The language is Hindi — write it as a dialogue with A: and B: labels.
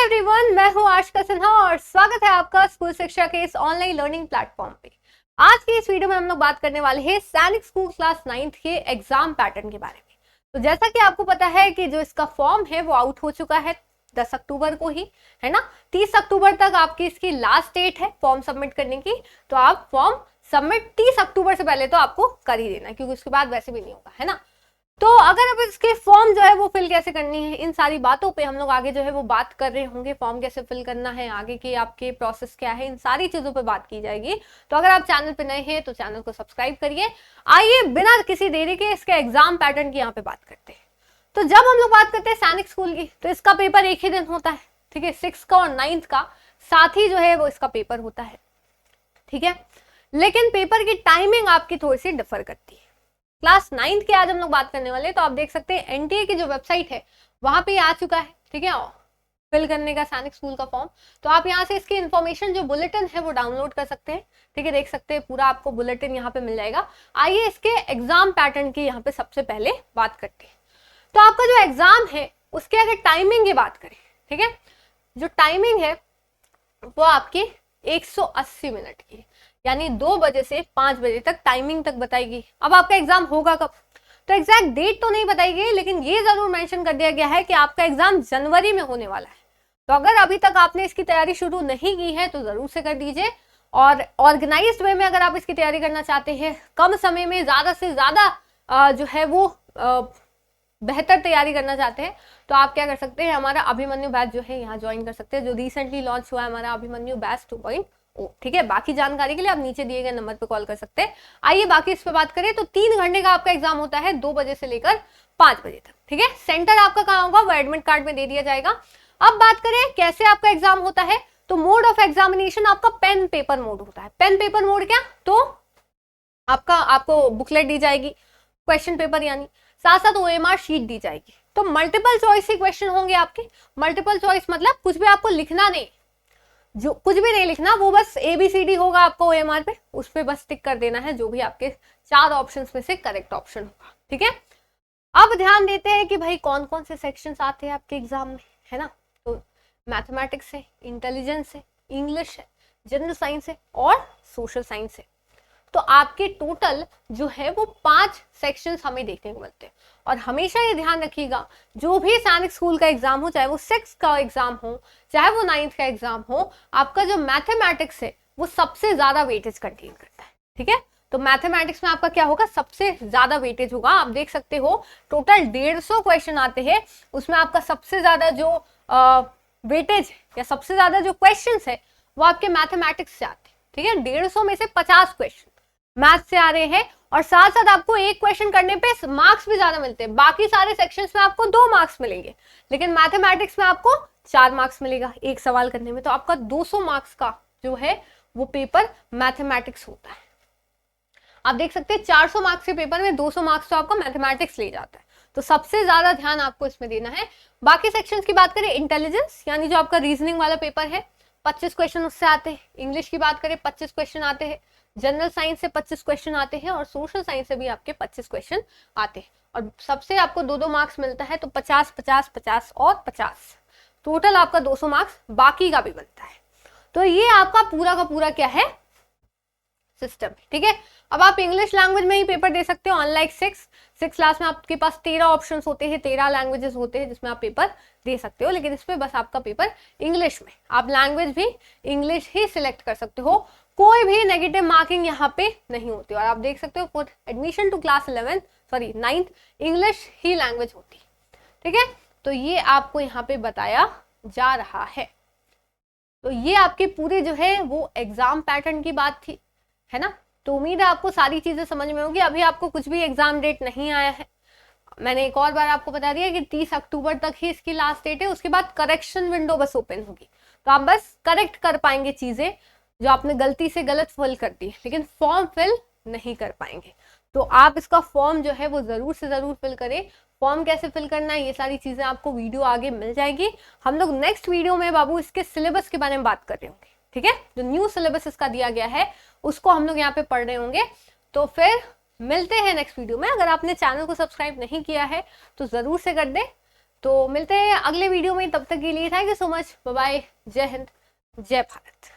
A: एवरीवन, मैं हूं आशिका सिन्हा और स्वागत है आपका स्कूल शिक्षा के इस ऑनलाइन लर्निंग प्लेटफॉर्म पे। आज की इस वीडियो में हम लोग बात करने वाले हैं सैनिक स्कूल क्लास 9th के एग्जाम पैटर्न के बारे में। तो जैसा कि आपको पता है कि जो इसका फॉर्म है वो आउट हो चुका है 10 अक्टूबर को ही, है ना। 30 अक्टूबर तक आपकी इसकी लास्ट डेट है फॉर्म सबमिट करने की। तो आप फॉर्म सबमिट 30 अक्टूबर से पहले तो आपको कर ही देना, क्योंकि उसके बाद वैसे भी नहीं होगा, है ना। तो अगर अब इसके फॉर्म जो है वो फिल कैसे करनी है, इन सारी बातों पे हम लोग आगे जो है वो बात कर रहे होंगे। फॉर्म कैसे फिल करना है, आगे के आपके प्रोसेस क्या है, इन सारी चीजों पे बात की जाएगी। तो अगर आप चैनल पे नए हैं तो चैनल को सब्सक्राइब करिए। आइए बिना किसी देरी के इसके एग्जाम पैटर्न की यहाँ पे बात करते हैं। तो जब हम लोग बात करते हैं सैनिक स्कूल की, तो इसका पेपर एक ही दिन होता है, ठीक है। 6 का और 9th का साथ ही जो है वो इसका पेपर होता है, ठीक है। लेकिन पेपर की टाइमिंग आपकी थोड़ी सी डिफर करती है। क्लास 9th की आज हम लोग बात करने वाले हैं। तो आप देख सकते हैं एनटीए की जो वेबसाइट है वहां पे आ चुका है, ठीक है, फिल करने का सैनिक स्कूल का फॉर्म। तो आप यहाँ से इसकी इन्फॉर्मेशन जो बुलेटिन है वो डाउनलोड कर सकते हैं, ठीक है। देख सकते हैं पूरा आपको बुलेटिन यहाँ पे मिल जाएगा। आइए इसके एग्जाम पैटर्न की यहाँ पे सबसे पहले बात करते हैं। तो आपका जो एग्जाम है उसके अगर टाइमिंग की बात करें, ठीक है, जो टाइमिंग है वो आपकी 180 मिनट की, यानी 2 बजे से 5 बजे तक टाइमिंग तक बताएगी। अब आपका एग्जाम होगा कब, तो एग्जैक्ट डेट तो नहीं बताई गई, लेकिन ये जरूर मेंशन कर दिया गया है कि आपका एग्जाम जनवरी में होने वाला है। तो अगर अभी तक आपने इसकी तैयारी शुरू नहीं की है तो जरूर से कर दीजिए। और ऑर्गेनाइज्ड वे में अगर आप इसकी तैयारी करना चाहते हैं, कम समय में ज्यादा से ज्यादा जो है वो बेहतर तैयारी करना चाहते हैं, तो आप क्या कर सकते हैं, हमारा अभिमन्यु बैच जो है यहाँ ज्वाइन कर सकते हैं, जो रिसेंटली लॉन्च हुआ है हमारा अभिमन्यु बैच 2.0, ठीक है। बाकी जानकारी के लिए आप नीचे दिए गए नंबर पे कॉल कर सकते हैं। आइए बाकी इस पे बात करें। तो 3 घंटे का आपका एग्जाम होता है, 2 बजे से लेकर 5 बजे तक, ठीक है। सेंटर आपका कहाँ होगा वो एडमिट कार्ड में दे दिया जाएगा। अब बात करें कैसे आपका एग्जाम होता है, तो मोड ऑफ एग्जामिनेशन आपका पेन पेपर मोड होता है। पेन पेपर मोड क्या, तो आपको बुकलेट दी जाएगी, क्वेश्चन पेपर यानी, साथ साथ ओएमआर शीट दी जाएगी। तो मल्टीपल चॉइस ही क्वेश्चन होंगे आपके। मल्टीपल चॉइस मतलब कुछ भी आपको लिखना नहीं, जो कुछ भी नहीं लिखना, वो बस ABCD होगा आपको ओएमआर पे, उस पे बस टिक कर देना है जो भी आपके 4 ऑप्शंस में से करेक्ट ऑप्शन होगा, ठीक है। अब ध्यान देते हैं कि भाई कौन कौन से सेक्शंस आते हैं आपके एग्जाम में, है ना। तो मैथमेटिक्स है, इंटेलिजेंस है, इंग्लिश है, जनरल साइंस है और सोशल साइंस है। तो आपके टोटल जो है वो 5 सेक्शंस हमें देखने को मिलते हैं। और हमेशा ये ध्यान रखिएगा, जो भी सैनिक स्कूल का एग्जाम हो, चाहे वो 6 का एग्जाम हो चाहे वो 9th का एग्जाम हो, आपका जो मैथमेटिक्स है वो सबसे ज्यादा वेटेज कंटेन करता है, ठीक है। तो मैथमेटिक्स में आपका क्या होगा, सबसे ज्यादा वेटेज होगा। आप देख सकते हो टोटल 150 क्वेश्चन आते हैं, उसमें आपका सबसे ज्यादा जो वेटेज या सबसे ज्यादा जो क्वेश्चन है वो आपके मैथमेटिक्स से आते हैं, ठीक है। 150 में से 50 क्वेश्चन मैथ से आ रहे हैं, और साथ साथ आपको एक क्वेश्चन करने पे मार्क्स भी ज्यादा मिलते हैं। बाकी सारे सेक्शंस में आपको 2 मार्क्स मिलेंगे, लेकिन मैथमेटिक्स में आपको 4 मार्क्स मिलेगा एक सवाल करने में। तो आपका 200 मार्क्स का जो है वो पेपर मैथमेटिक्स होता है। आप देख सकते हैं 400 मार्क्स के पेपर में 200 मार्क्स तो आपका मैथमेटिक्स ले जाता है। तो सबसे ज्यादा ध्यान आपको इसमें देना है। बाकी सेक्शंस की बात करें, इंटेलिजेंस यानी जो आपका रीजनिंग वाला पेपर है, 25 क्वेश्चन उससे आते हैं। इंग्लिश की बात करें 25 क्वेश्चन आते हैं, जनरल साइंस से 25 क्वेश्चन आते हैं, और सोशल साइंस से भी आपके 25 क्वेश्चन आते हैं। और सबसे आपको 2-2 मार्क्स मिलता है, तो 50 50 50 और 50, टोटल आपका 200 मार्क्स बाकी का भी बनता है। तो ये आपका पूरा का पूरा क्या है, सिस्टम, ठीक है। अब आप इंग्लिश लैंग्वेज में ही पेपर दे सकते हो, अनलाइक 6 क्लास में आपके पास 13 ऑप्शंस होते हैं, 13 लैंग्वेजेस होते हैं जिसमें आप पेपर दे सकते हो। लेकिन इसमें बस आपका पेपर इंग्लिश में, आप लैंग्वेज भी इंग्लिश ही सिलेक्ट कर सकते हो, कोई भी नेगेटिव मार्किंग यहाँ पे नहीं होती। और आप देख सकते हो for admission to class 9th English ही लैंग्वेज होती है, ठीक है। तो ये आपको यहाँ पे बताया जा रहा है। तो ये आपके पूरे जो है वो एग्जाम पैटर्न की बात थी, है ना। तो उम्मीद है आपको सारी चीजें समझ में होगी। अभी आपको कुछ भी एग्जाम डेट नहीं आया है, मैंने एक और बार आपको बता दिया कि 30 अक्टूबर तक ही इसकी लास्ट डेट है। उसके बाद करेक्शन विंडो बस ओपन होगी, तो आप बस करेक्ट कर पाएंगे चीजें जो आपने गलती से गलत फिल कर दी, लेकिन फॉर्म फिल नहीं कर पाएंगे। तो आप इसका फॉर्म जो है वो जरूर से जरूर फिल करें। फॉर्म कैसे फिल करना है ये सारी चीजें आपको वीडियो आगे मिल जाएगी। हम लोग नेक्स्ट वीडियो में बाबू इसके सिलेबस के बारे में बात कर रहे होंगे, ठीक है। जो न्यू सिलेबस इसका दिया गया है उसको हम लोग यहाँ पे पढ़ रहे होंगे। तो फिर मिलते हैं नेक्स्ट वीडियो में। अगर आपने चैनल को सब्सक्राइब नहीं किया है तो जरूर से कर दे, तो मिलते हैं अगले वीडियो में, तब तक के लिए thank you so much, bye bye, जय हिंद, जय भारत।